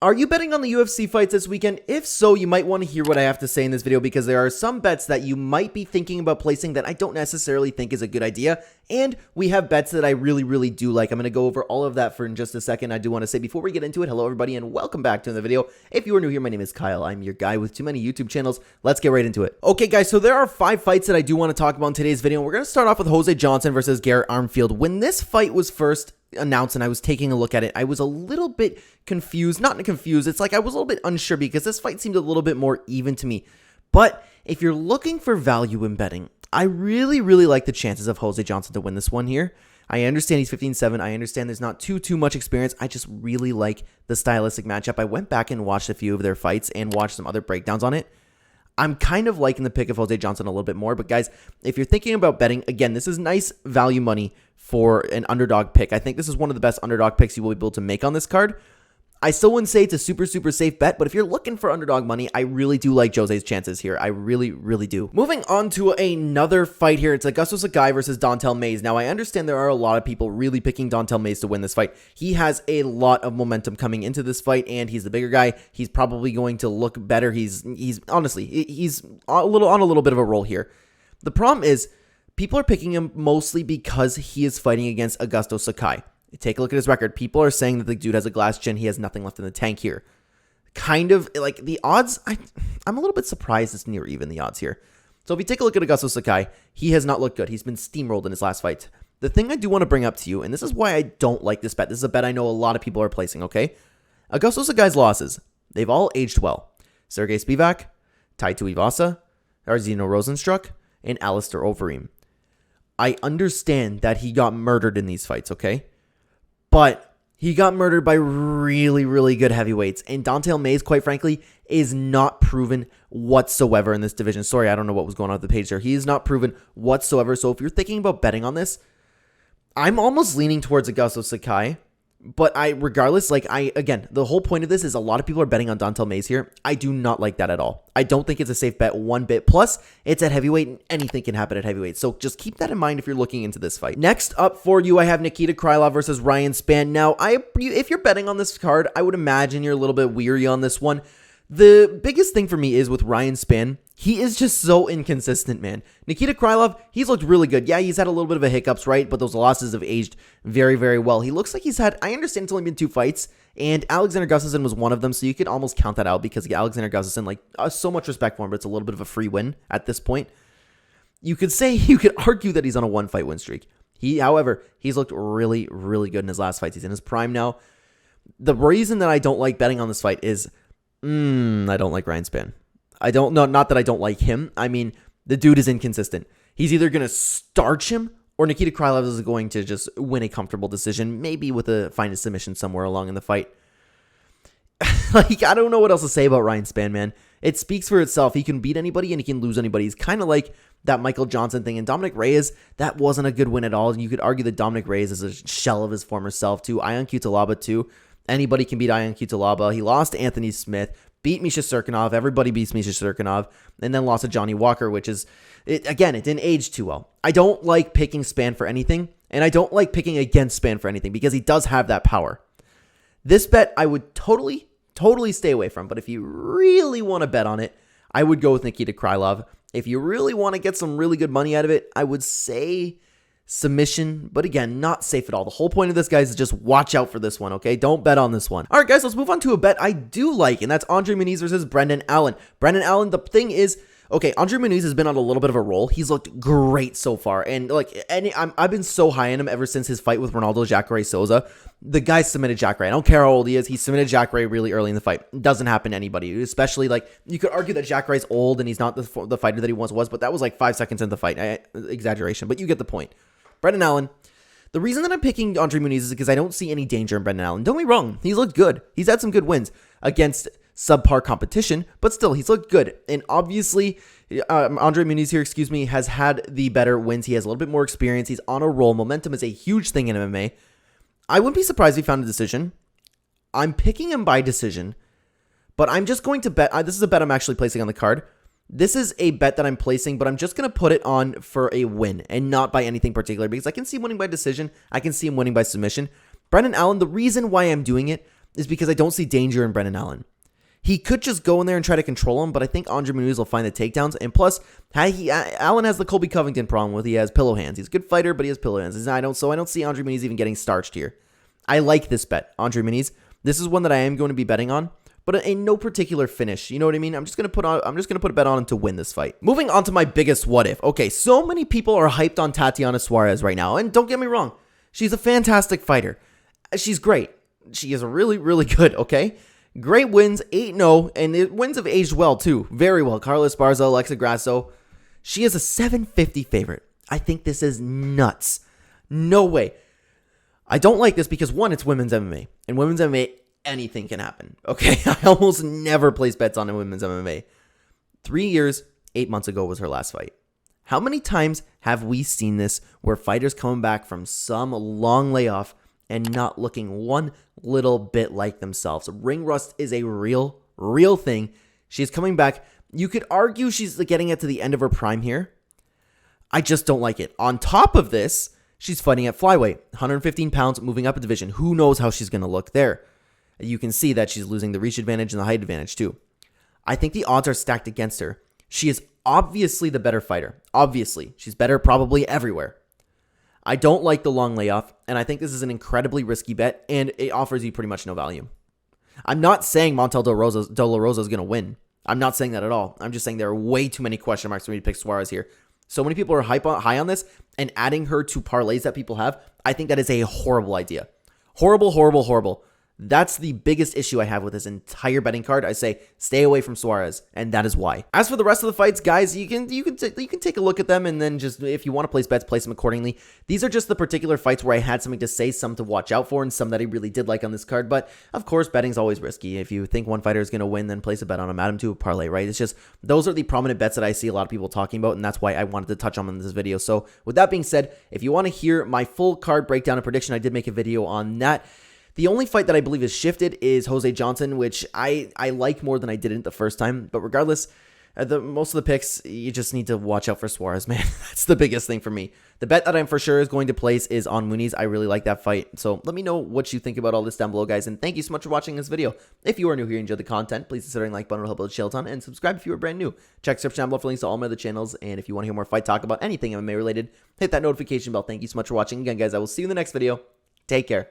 Are you betting on the UFC fights this weekend? If so, you might want to hear what I have to say in this video because there are some bets that you might be thinking about placing that I don't necessarily think is a good idea, and we have bets that I really do like. I'm going to go over all of that for in just a second. I do want to say before we get into it, hello everybody and welcome back to the video. If you are new here, my name is Kyle. I'm your guy with too many YouTube channels. Let's get right into it. Okay guys, so there are 5 fights that I do want to talk about in today's video. We're going to start off with Jose Johnson versus Garrett Armfield. When this fight was first announced and I was taking a look at it, I was a little bit confused. Not confused, it's like I was a little bit unsure because this fight seemed a little bit more even to me. But if you're looking for value in betting, I really like the chances of Jose Johnson to win this one here. I understand he's 15-7. I understand there's not too much experience. I just really like the stylistic matchup. I went back and watched a few of their fights and watched some other breakdowns on it. I'm kind of liking the pick of Jose Johnson a little bit more, but guys, if you're thinking about betting, again, this is nice value money for an underdog pick. I think this is one of the best underdog picks you will be able to make on this card. I still wouldn't say it's a super safe bet, but if you're looking for underdog money, I really do like Jose's chances here. I really do. Moving on to another fight here. It's Augusto Sakai versus Don'Tale Mayes. Now, I understand there are a lot of people really picking Don'Tale Mayes to win this fight. He has a lot of momentum coming into this fight, and he's the bigger guy. He's probably going to look better. He's honestly, he's on a little bit of a roll here. The problem is, people are picking him mostly because he is fighting against Augusto Sakai. Take a look at his record. People are saying that the dude has a glass chin. He has nothing left in the tank here. Kind of like the odds, I'm a little bit surprised it's near even the odds here. So if you take a look at Augusto Sakai, he has not looked good. He's been steamrolled in his last fight. The thing I do want to bring up to you, and this is why I don't like this bet. This is a bet I know a lot of people are placing, okay? Augusto Sakai's losses, they've all aged well. Sergey Spivak, Tai Tuivasa, Arzino Rosenstruck, and Alistair Overeem. I understand that he got murdered in these fights, okay? But he got murdered by really good heavyweights. And Don'Tale Mayes, quite frankly, is not proven whatsoever in this division. Sorry, I don't know what was going on with the page there. He is not proven whatsoever. So if you're thinking about betting on this, I'm almost leaning towards Augusto Sakai. But regardless, again, the whole point of this is a lot of people are betting on Don'Tale Mayes here. I do not like that at all. I don't think it's a safe bet one bit. Plus, it's at heavyweight and anything can happen at heavyweight. So just keep that in mind if you're looking into this fight. Next up for you, I have Nikita Krylov versus Ryan Spann. Now, if you're betting on this card, I would imagine you're a little bit weary on this one. The biggest thing for me is with Ryan Spann, he is just so inconsistent, man. Nikita Krylov, he's looked really good. Yeah, he's had a little bit of a hiccups, right? But those losses have aged very well. He looks like he's had, I understand it's only been 2 fights, and Alexander Gustafsson was one of them, so you could almost count that out because Alexander Gustafsson, so much respect for him, but it's a little bit of a free win at this point. You could argue that he's on a 1-fight win streak. However, he's looked really good in his last fights. He's in his prime now. The reason that I don't like betting on this fight is I don't like Ryan Spann. I don't know, not that I don't like him. I mean, the dude is inconsistent. He's either going to starch him or Nikita Krylov is going to just win a comfortable decision, maybe with a fine submission somewhere along in the fight. I don't know what else to say about Ryan Spann, man. It speaks for itself. He can beat anybody and he can lose anybody. He's kind of like that Michael Johnson thing. And Dominic Reyes, that wasn't a good win at all. You could argue that Dominic Reyes is a shell of his former self too. Ion Cutelaba too. Anybody can beat Ion Cutelaba. He lost to Anthony Smith, beat Misha Serkinov. Everybody beats Misha Serkinov, and then lost to Johnny Walker, which is, it didn't age too well. I don't like picking Spann for anything, and I don't like picking against Spann for anything because he does have that power. This bet I would totally stay away from, but if you really want to bet on it, I would go with Nikita Krylov. If you really want to get some really good money out of it, I would say submission, but again, not safe at all. The whole point of this, guys, is just watch out for this one, okay? Don't bet on this one. All right, guys, let's move on to a bet I do like, and that's Andre Muniz versus Brendan Allen. Brendan Allen, the thing is, okay, Andre Muniz has been on a little bit of a roll. He's looked great so far, and I've been so high on him ever since his fight with Ronaldo Jacare Souza. The guy submitted Jacare. I don't care how old he is. He submitted Jacare really early in the fight. It doesn't happen to anybody, especially, you could argue that Jacare's old and he's not the fighter that he once was, but that was 5 seconds into the fight. Exaggeration, but you get the point. Brendan Allen, the reason that I'm picking Andre Muniz is because I don't see any danger in Brendan Allen. Don't be wrong. He's looked good. He's had some good wins against subpar competition, but still, he's looked good. And obviously, Andre Muniz here, has had the better wins. He has a little bit more experience. He's on a roll. Momentum is a huge thing in MMA. I wouldn't be surprised if he found a decision. I'm picking him by decision, but I'm just going to bet. This is a bet I'm actually placing on the card. This is a bet that I'm placing, but I'm just going to put it on for a win and not by anything particular because I can see him winning by decision. I can see him winning by submission. Brendan Allen, the reason why I'm doing it is because I don't see danger in Brendan Allen. He could just go in there and try to control him, but I think Andre Muniz will find the takedowns. And plus, Allen has the Colby Covington problem with he has pillow hands. He's a good fighter, but he has pillow hands. I don't see Andre Muniz even getting starched here. I like this bet, Andre Muniz. This is one that I am going to be betting on, but in no particular finish. You know what I mean? I'm just gonna put a bet on him to win this fight. Moving on to my biggest what if. Okay, so many people are hyped on Tatiana Suarez right now, and don't get me wrong, she's a fantastic fighter. She's great. She is really, really good. Okay. Great wins, 8-0, and the wins have aged well, too. Very well. Carla Esparza, Alexa Grasso. She is a 750 favorite. I think this is nuts. No way. I don't like this because, one, it's women's MMA. And women's MMA, anything can happen. Okay? I almost never place bets on women's MMA. 3 years, 8 months ago was her last fight. How many times have we seen this where fighters coming back from some long layoff and not looking one little bit like themselves? Ring rust is a real thing. She's coming back. You could argue she's getting it to the end of her prime here. I just don't like it. On top of this, she's fighting at flyweight, 115 pounds, moving up a division. Who knows how she's going to look there? You can see that she's losing the reach advantage and the height advantage too. I think the odds are stacked against her. She is obviously the better fighter. Obviously. She's better probably everywhere. I don't like the long layoff, and I think this is an incredibly risky bet, and it offers you pretty much no value. I'm not saying Montel De La Rosa is going to win. I'm not saying that at all. I'm just saying there are way too many question marks for me to pick Suarez here. So many people are high on this, and adding her to parlays that people have, I think that is a horrible idea. Horrible, horrible, horrible. That's the biggest issue I have with this entire betting card. I say stay away from Suarez, and that is why. As for the rest of the fights, guys, you can take a look at them, and then just if you want to place bets, place them accordingly. These are just the particular fights where I had something to say, some to watch out for, and some that I really did like on this card. But of course, betting's always risky. If you think one fighter is going to win, then place a bet on him. Add him to a parlay, right? It's just those are the prominent bets that I see a lot of people talking about, and that's why I wanted to touch on them in this video. So with that being said, if you want to hear my full card breakdown and prediction, I did make a video on that. The only fight that I believe is shifted is Jose Johnson, which I like more than I didn't the first time. But regardless, most of the picks, you just need to watch out for Suarez, man. That's the biggest thing for me. The bet that I'm for sure is going to place is on Muniz. I really like that fight. So let me know what you think about all this down below, guys. And thank you so much for watching this video. If you are new here and enjoyed the content, please consider hitting the like button to help out the channel a ton. And subscribe if you are brand new. Check the description down below for links to all my other channels. And if you want to hear more fight talk about anything MMA related, hit that notification bell. Thank you so much for watching. Again, guys, I will see you in the next video. Take care.